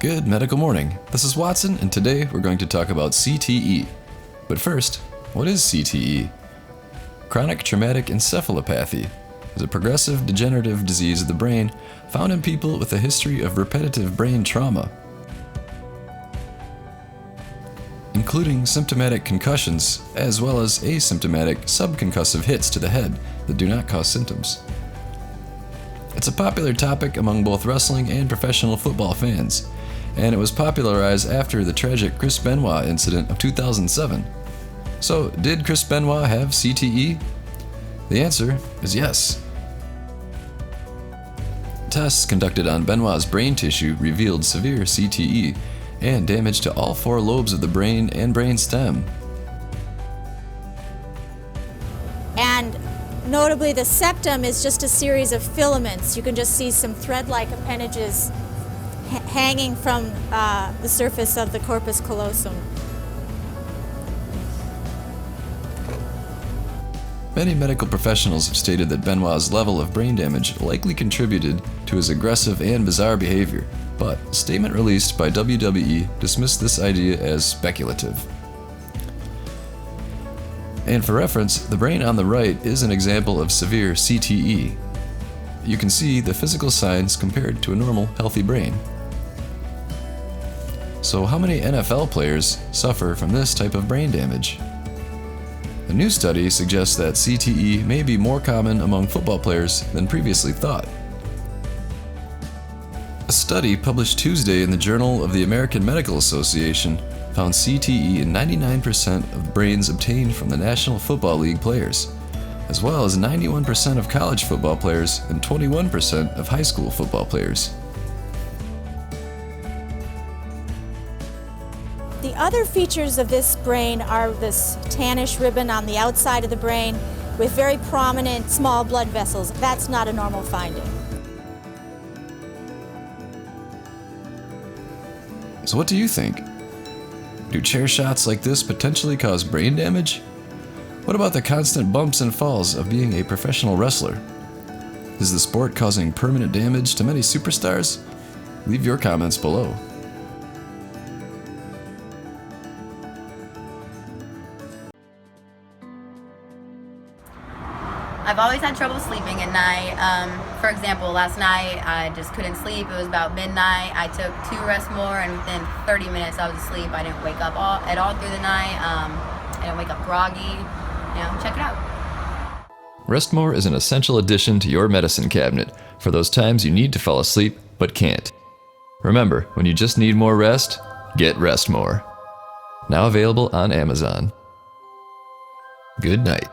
Good medical morning. This is Watson, and today we're going to talk about CTE. But first, what is CTE? Chronic traumatic encephalopathy is a progressive degenerative disease of the brain found in people with a history of repetitive brain trauma, including symptomatic concussions as well as asymptomatic subconcussive hits to the head that do not cause symptoms. It's a popular topic among both wrestling and professional football fans, and it was popularized after the tragic Chris Benoit incident of 2007. So, did Chris Benoit have CTE? The answer is yes. Tests conducted on Benoit's brain tissue revealed severe CTE and damage to all four lobes of the brain and brain stem. And notably, the septum is just a series of filaments. You can just see some thread-like appendages hanging from the surface of the corpus callosum. Many medical professionals have stated that Benoit's level of brain damage likely contributed to his aggressive and bizarre behavior, but a statement released by WWE dismissed this idea as speculative. And for reference, the brain on the right is an example of severe CTE. You can see the physical signs compared to a normal, healthy brain. So how many NFL players suffer from this type of brain damage? A new study suggests that CTE may be more common among football players than previously thought. A study published Tuesday in the Journal of the American Medical Association found CTE in 99% of brains obtained from the National Football League players, as well as 91% of college football players and 21% of high school football players. The other features of this brain are this tannish ribbon on the outside of the brain with very prominent small blood vessels. That's not a normal finding. So what do you think? Do chair shots like this potentially cause brain damage? What about the constant bumps and falls of being a professional wrestler? Is the sport causing permanent damage to many superstars? Leave your comments below. I've always had trouble sleeping at night. For example, last night I just couldn't sleep. It was about midnight. I took 2 Rest More, and within 30 minutes I was asleep. I didn't wake up at all through the night. I didn't wake up groggy. Check it out. Rest More is an essential addition to your medicine cabinet for those times you need to fall asleep but can't. Remember, when you just need more rest, get Rest More. Now available on Amazon. Good night.